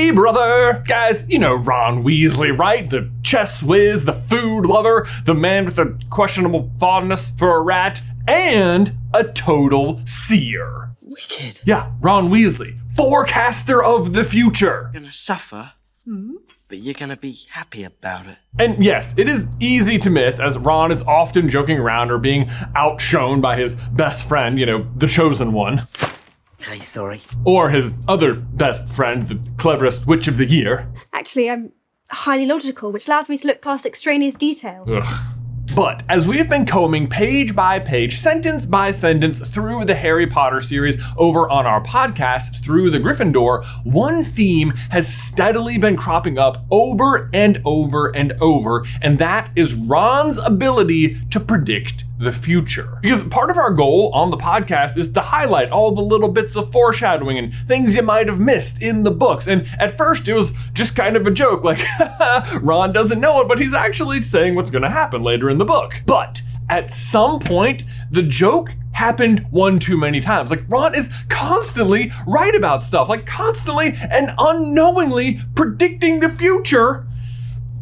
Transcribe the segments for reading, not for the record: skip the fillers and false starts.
Hey, brother! Guys, you know Ron Weasley, right? The chess whiz, the food lover, the man with a questionable fondness for a rat, and a total seer. Wicked. Yeah, Ron Weasley, forecaster of the future. You're gonna suffer, but you're gonna be happy about it. And yes, it is easy to miss, as Ron is often joking around or being outshone by his best friend, the chosen one. Okay, sorry. Or his other best friend, the cleverest witch of the year. Actually, I'm highly logical, which allows me to look past extraneous detail. Ugh. But as we have been combing page by page, sentence by sentence through the Harry Potter series over on our podcast, Through the Gryffindor, one theme has steadily been cropping up over and over and over, and that is Ron's ability to predict the future. Because part of our goal on the podcast is to highlight all the little bits of foreshadowing and things you might have missed in the books. And at first it was just kind of a joke, like, Ron doesn't know it, but he's actually saying what's gonna happen later in the book. But at some point, the joke happened one too many times. Like, Ron is constantly right about stuff, like constantly and unknowingly predicting the future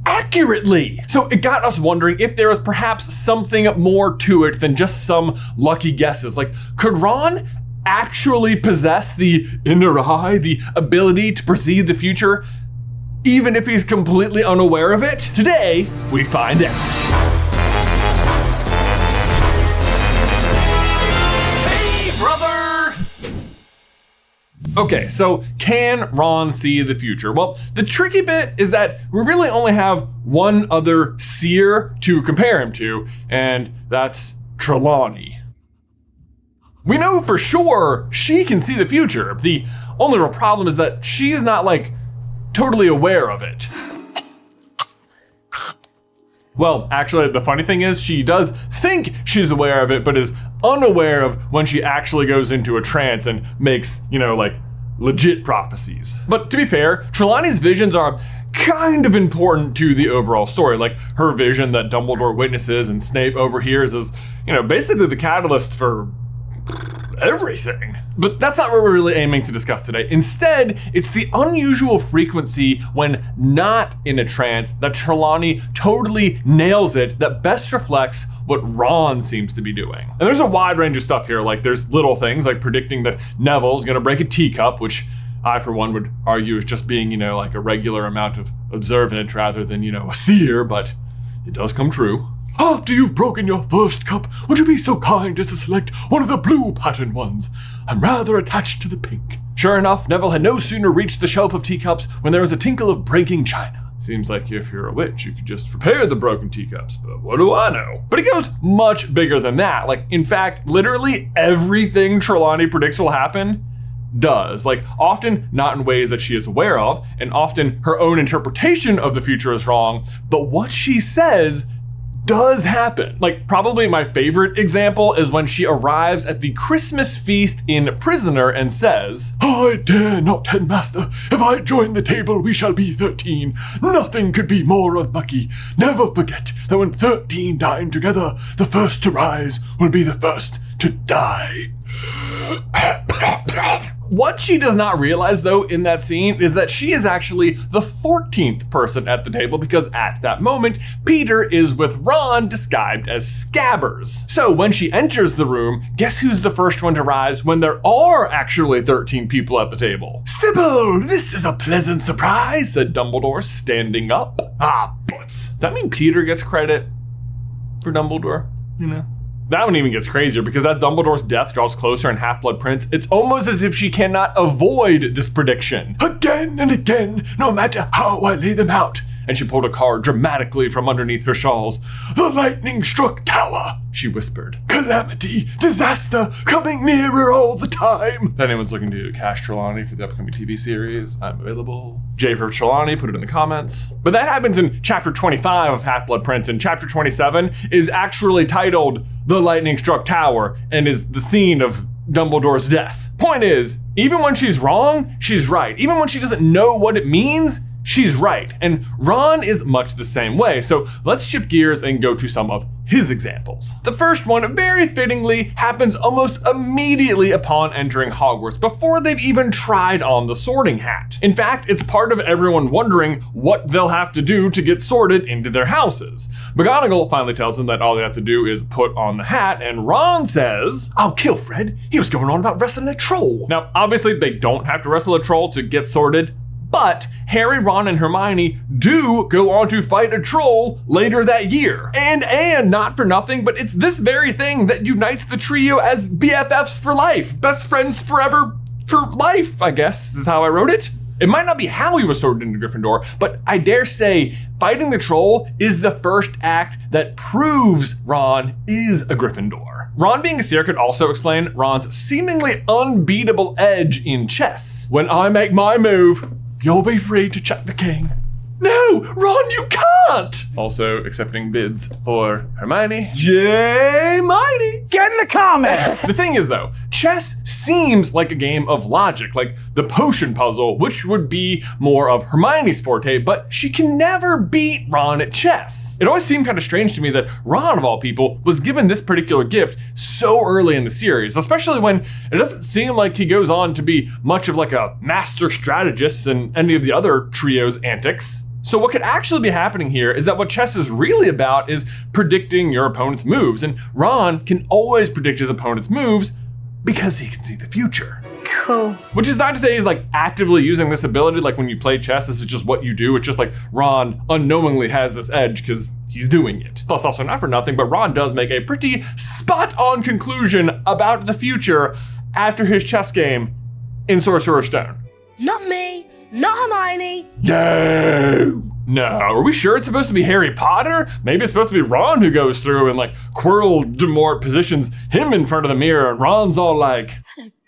accurately. So it got us wondering if there was perhaps something more to it than just some lucky guesses. Like, could Ron actually possess the inner eye, the ability to perceive the future, even if he's completely unaware of it? Today, we find out. Okay, so can Ron see the future? Well, the tricky bit is that we really only have one other seer to compare him to, and that's Trelawney. We know for sure she can see the future. The only real problem is that she's not, totally aware of it. Well, actually, the funny thing is she does think she's aware of it, but is unaware of when she actually goes into a trance and makes, legit prophecies. But to be fair, Trelawney's visions are kind of important to the overall story. Like, her vision that Dumbledore witnesses and Snape overhears is, basically the catalyst for everything. But that's not what we're really aiming to discuss today. Instead, it's the unusual frequency when not in a trance that Trelawney totally nails it that best reflects what Ron seems to be doing. And there's a wide range of stuff here. Like, there's little things like predicting that Neville's gonna break a teacup, which I, for one, would argue is just being, a regular amount of observant rather than, a seer, but it does come true. After you've broken your first cup, would you be so kind as to select one of the blue pattern ones? I'm rather attached to the pink. Sure enough, Neville had no sooner reached the shelf of teacups when there was a tinkle of breaking china. Seems like if you're a witch, you could just repair the broken teacups, but what do I know? But it goes much bigger than that. In fact, literally everything Trelawney predicts will happen does. Often not in ways that she is aware of, and often her own interpretation of the future is wrong, but what she says does happen. Probably my favorite example is when she arrives at the Christmas feast in Prisoner and says, I dare not, headmaster. If I join the table, we shall be 13. Nothing could be more unlucky. Never forget that when 13 dine together, the first to rise will be the first to die. What she does not realize, though, in that scene is that she is actually the 14th person at the table, because at that moment, Peter is with Ron disguised as Scabbers. So when she enters the room, guess who's the first one to rise when there are actually 13 people at the table? Sybil, this is a pleasant surprise, said Dumbledore, standing up. Ah, butts. Does that mean Peter gets credit for Dumbledore? That one even gets crazier, because as Dumbledore's death draws closer in Half-Blood Prince, it's almost as if she cannot avoid this prediction. Again and again, no matter how I lay them out. And she pulled a card dramatically from underneath her shawls. The lightning-struck tower, she whispered. Calamity, disaster, coming nearer all the time. If anyone's looking to cast Trelawney for the upcoming TV series, I'm available. J for Trelawney, put it in the comments. But that happens in chapter 25 of Half-Blood Prince, and chapter 27 is actually titled The Lightning-Struck Tower, and is the scene of Dumbledore's death. Point is, even when she's wrong, she's right. Even when she doesn't know what it means, she's right, and Ron is much the same way, so let's shift gears and go to some of his examples. The first one, very fittingly, happens almost immediately upon entering Hogwarts, before they've even tried on the sorting hat. In fact, it's part of everyone wondering what they'll have to do to get sorted into their houses. McGonagall finally tells them that all they have to do is put on the hat, and Ron says, "I'll kill Fred. He was going on about wrestling a troll." Now, obviously, they don't have to wrestle a troll to get sorted, but Harry, Ron, and Hermione do go on to fight a troll later that year. And not for nothing, but it's this very thing that unites the trio as BFFs for life. Best friends forever for life, I guess, is how I wrote it. It might not be how he was sorted into Gryffindor, but I dare say fighting the troll is the first act that proves Ron is a Gryffindor. Ron being a seer could also explain Ron's seemingly unbeatable edge in chess. When I make my move, you'll be free to check the king. No, Ron, you can't! Also accepting bids for Hermione. J-Mighty! Get in the comments! The thing is though, chess seems like a game of logic, like the potion puzzle, which would be more of Hermione's forte, but she can never beat Ron at chess. It always seemed kind of strange to me that Ron, of all people, was given this particular gift so early in the series, especially when it doesn't seem like he goes on to be much of like a master strategist in any of the other trio's antics. So what could actually be happening here is that what chess is really about is predicting your opponent's moves, and Ron can always predict his opponent's moves because he can see the future. Cool. Which is not to say he's like actively using this ability, like when you play chess, this is just what you do. It's just like Ron unknowingly has this edge because he's doing it. Plus also not for nothing, but Ron does make a pretty spot on conclusion about the future after his chess game in Sorcerer's Stone. Not me. Not Hermione. No, are we sure it's supposed to be Harry Potter? Maybe it's supposed to be Ron who goes through and like Quirrell Demort positions him in front of the mirror and Ron's all like,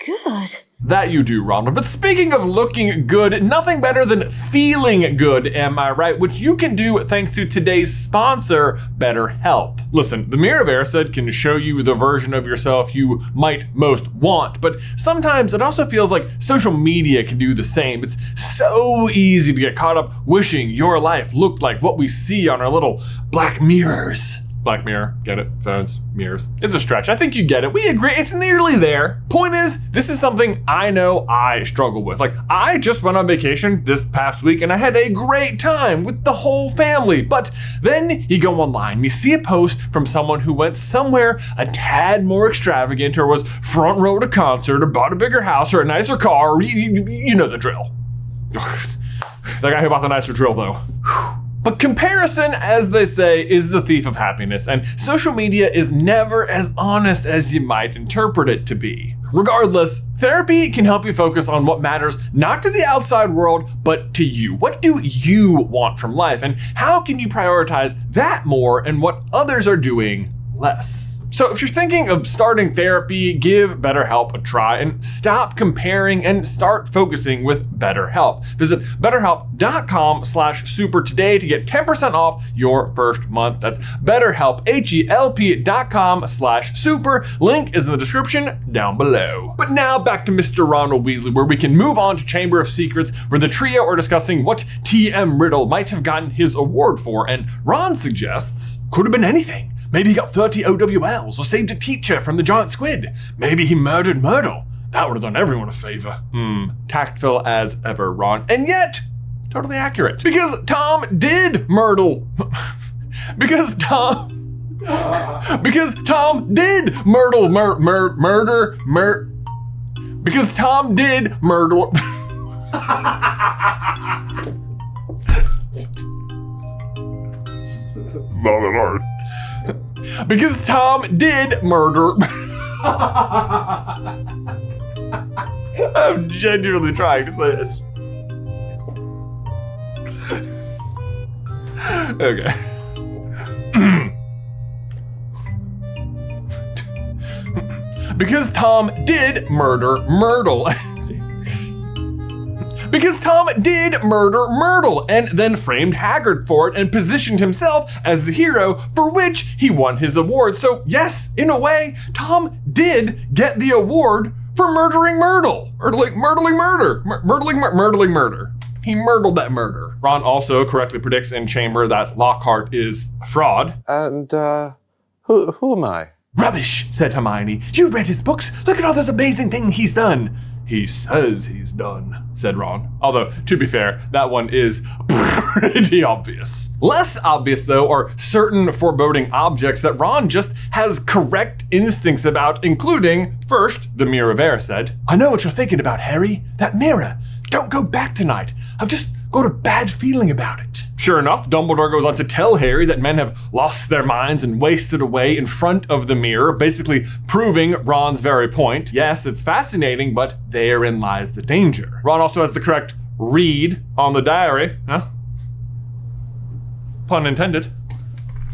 Good. that you do, Ron. But speaking of looking good, nothing better than feeling good, am I right? Which you can do thanks to today's sponsor, BetterHelp. Listen, the Mirror of Erised can show you the version of yourself you might most want, but sometimes it also feels like social media can do the same. It's so easy to get caught up wishing your life looked like what we see on our little black mirrors. Black Mirror, get it? Phones, mirrors. It's a stretch. I think you get it. We agree. It's nearly there. Point is, this is something I know I struggle with. Like, I just went on vacation this past week and I had a great time with the whole family. But then you go online, you see a post from someone who went somewhere a tad more extravagant or was front row at a concert or bought a bigger house or a nicer car. You know the drill. The guy who bought the nicer drill though. But comparison, as they say, is the thief of happiness, and social media is never as honest as you might interpret it to be. Regardless, therapy can help you focus on what matters not to the outside world, but to you. What do you want from life, and how can you prioritize that more and what others are doing less? So if you're thinking of starting therapy, give BetterHelp a try and stop comparing and start focusing with BetterHelp. Visit betterhelp.com/super today to get 10% off your first month. That's BetterHelp, HELP.com/super. Link is in the description down below. But now back to Mr. Ronald Weasley, where we can move on to Chamber of Secrets, where the trio are discussing what TM Riddle might have gotten his award for, and Ron suggests, could have been anything. Maybe he got 30 OWLs or saved a teacher from the giant squid. Maybe he murdered Myrtle. That would have done everyone a favor. Tactful as ever, Ron. And yet, totally accurate. Because Tom did Myrtle. Because Tom did murder. Because Tom did murder. It's not that hard. Because Tom did murder. I'm genuinely trying to say it. Okay. Because Tom did murder Myrtle. Because Tom did murder Myrtle and then framed Hagrid for it and positioned himself as the hero for which he won his award. So yes, in a way, Tom did get the award for murdering Myrtle. Or like murdering murder. Murdering murder. He murdered that murder. Ron also correctly predicts in chamber that Lockhart is a fraud. And, who am I? Rubbish, said Hermione. You read his books. Look at all those amazing things he's done. He says he's done, said Ron. Although, to be fair, that one is pretty obvious. Less obvious, though, are certain foreboding objects that Ron just has correct instincts about, including, first, the Mirror of Erised. I know what you're thinking about, Harry. That mirror. Don't go back tonight. I've just got a bad feeling about it. Sure enough, Dumbledore goes on to tell Harry that men have lost their minds and wasted away in front of the mirror, basically proving Ron's very point. Yes, it's fascinating, but therein lies the danger. Ron also has the correct read on the diary. Huh? Pun intended.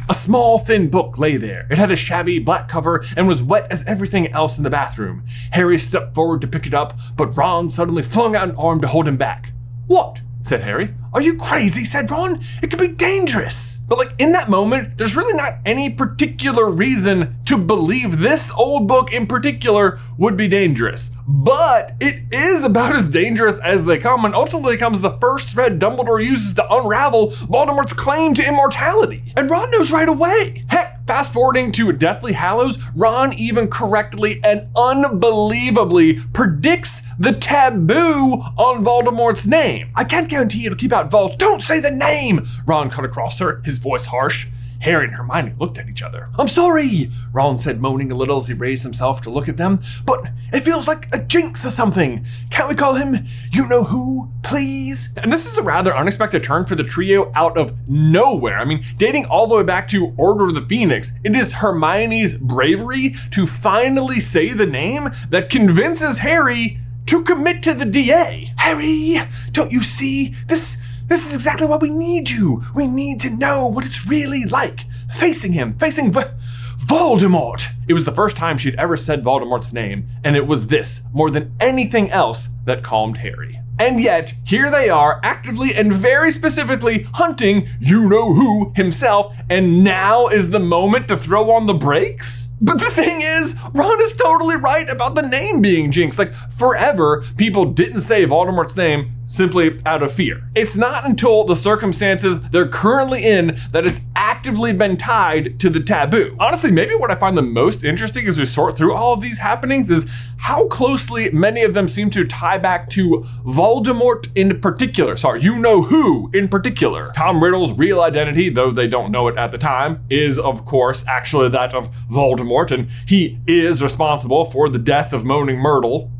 A small, thin book lay there. It had a shabby black cover and was wet as everything else in the bathroom. Harry stepped forward to pick it up, but Ron suddenly flung out an arm to hold him back. What? Said Harry. Are you crazy? Said Ron. It could be dangerous. But in that moment, there's really not any particular reason to believe this old book in particular would be dangerous. But it is about as dangerous as they come, and ultimately becomes the first thread Dumbledore uses to unravel Voldemort's claim to immortality. And Ron knows right away. Heck, fast forwarding to Deathly Hallows, Ron even correctly and unbelievably predicts the taboo on Voldemort's name. I can't guarantee it'll keep out Vold. Don't say the name! Ron cut across her, his voice harsh. Harry and Hermione looked at each other. I'm sorry, Ron said, moaning a little as he raised himself to look at them, but it feels like a jinx or something. Can't we call him you-know-who, please? And this is a rather unexpected turn for the trio out of nowhere. I mean, dating all the way back to Order of the Phoenix, it is Hermione's bravery to finally say the name that convinces Harry to commit to the DA. Harry, don't you see? This is exactly why we need you. We need to know what it's really like. Facing him, facing Voldemort. It was the first time she'd ever said Voldemort's name, and it was this, more than anything else, that calmed Harry. And yet, here they are, actively and very specifically hunting you-know-who himself, and now is the moment to throw on the brakes? But the thing is, Ron is totally right about the name being jinxed. Forever, people didn't say Voldemort's name simply out of fear. It's not until the circumstances they're currently in that it's actively been tied to the taboo. Honestly, maybe what I find the most interesting as we sort through all of these happenings is how closely many of them seem to tie back to Voldemort in particular. Sorry, you-know-who in particular. Tom Riddle's real identity, though they don't know it at the time, is of course actually that of Voldemort, and he is responsible for the death of Moaning Myrtle,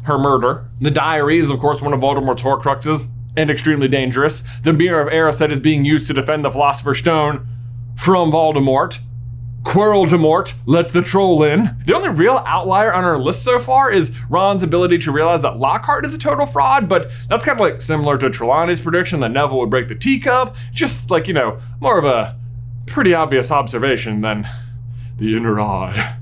her murder. The diary is of course one of Voldemort's Horcruxes and extremely dangerous. The Mirror of Erised is being used to defend the Philosopher's Stone from Voldemort. Quirrell-Demort, let the troll in. The only real outlier on our list so far is Ron's ability to realize that Lockhart is a total fraud, but that's kind of similar to Trelawney's prediction that Neville would break the teacup. Just more of a pretty obvious observation than the inner eye.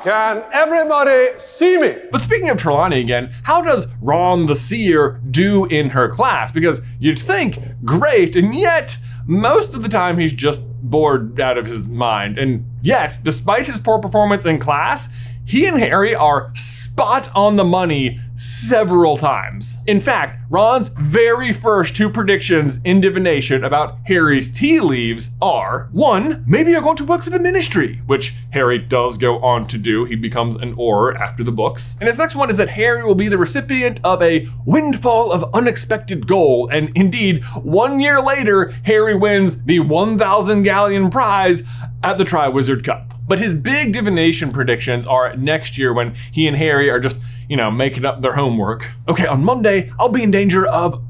Can everybody see me? But speaking of Trelawney again, how does Ron the Seer do in her class? Because you'd think great, and yet most of the time he's just bored out of his mind. And yet, despite his poor performance in class, he and Harry are spot on the money several times. In fact, Ron's very first two predictions in divination about Harry's tea leaves are, 1, maybe you're going to work for the ministry, which Harry does go on to do. He becomes an Auror after the books. And his next one is that Harry will be the recipient of a windfall of unexpected gold. And indeed, 1 year later, Harry wins the 1,000 galleon prize at the Triwizard Cup. But his big divination predictions are next year when he and Harry are just, making up their homework. Okay, on Monday, I'll be in danger of,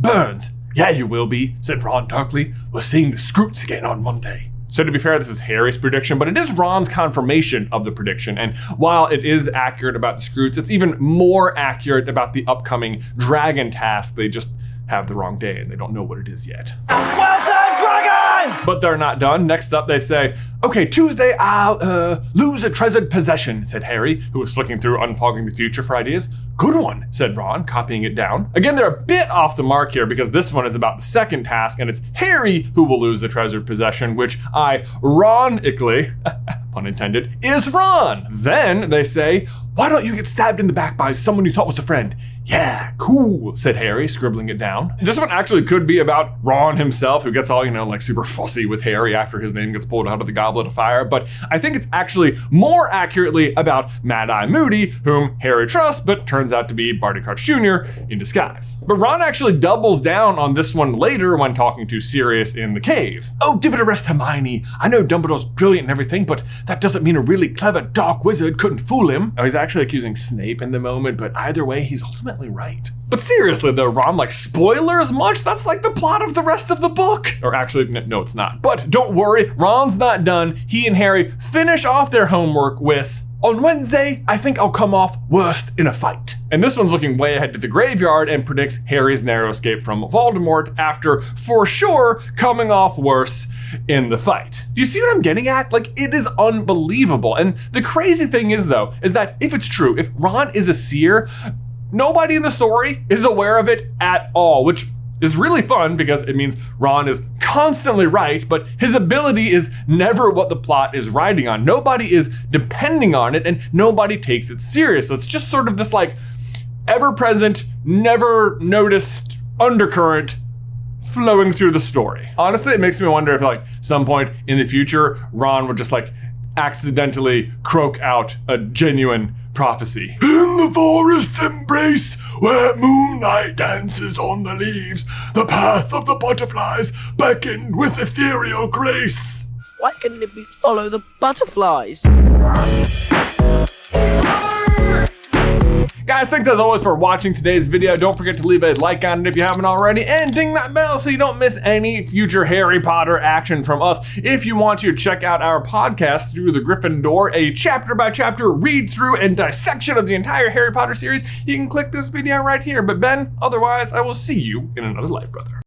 burns. Yeah, you will be, said Ron darkly. We're seeing the Scroots again on Monday. So to be fair, this is Harry's prediction, but it is Ron's confirmation of the prediction. And while it is accurate about the Scroots, it's even more accurate about the upcoming dragon task. They just have the wrong day and they don't know what it is yet. Well done, dragon! But they're not done. Next up, they say, okay, Tuesday, I'll lose a treasured possession, said Harry, who was flicking through Unfogging the Future for ideas. Good one, said Ron, copying it down. Again, they're a bit off the mark here because this one is about the second task, and it's Harry who will lose the treasured possession, which ironically, pun intended, is Ron. Then they say, Why don't you get stabbed in the back by someone you thought was a friend? Yeah, cool, said Harry, scribbling it down. This one actually could be about Ron himself, who gets all, like super fussy with Harry after his name gets pulled out of the Goblet of Fire, but I think it's actually more accurately about Mad-Eye Moody, whom Harry trusts, but turns out to be Barty Crouch Jr. in disguise. But Ron actually doubles down on this one later when talking to Sirius in the cave. Oh, give it a rest, Hermione. I know Dumbledore's brilliant and everything, but that doesn't mean a really clever dark wizard couldn't fool him. Oh, he's actually accusing Snape in the moment, but either way, he's ultimately right. But seriously though, Ron, like, spoilers much? That's like the plot of the rest of the book. Or actually, no, it's not. But don't worry, Ron's not done. He and Harry finish off their homework with, on Wednesday, I think I'll come off worst in a fight. And this one's looking way ahead to the graveyard and predicts Harry's narrow escape from Voldemort after, for sure, coming off worse in the fight. Do you see what I'm getting at? Like, it is unbelievable. And the crazy thing is, though, is that if it's true, if Ron is a seer, nobody in the story is aware of it at all, which is really fun because it means Ron is constantly right, but his ability is never what the plot is riding on. Nobody is depending on it and nobody takes it serious. So it's just sort of this like ever-present, never noticed undercurrent flowing through the story. Honestly, it makes me wonder if like some point in the future, Ron would just like accidentally croak out a genuine prophecy. In the forest's embrace, where moonlight dances on the leaves, the path of the butterflies beckoned with ethereal grace. Why couldn't it be follow the butterflies? Guys, thanks as always for watching today's video. Don't forget to leave a like on it if you haven't already, and ding that bell so you don't miss any future Harry Potter action from us. If you want to check out our podcast, Through the Griffin Door, a chapter-by-chapter read-through and dissection of the entire Harry Potter series, you can click this video right here. But Ben, otherwise, I will see you in another life, brother.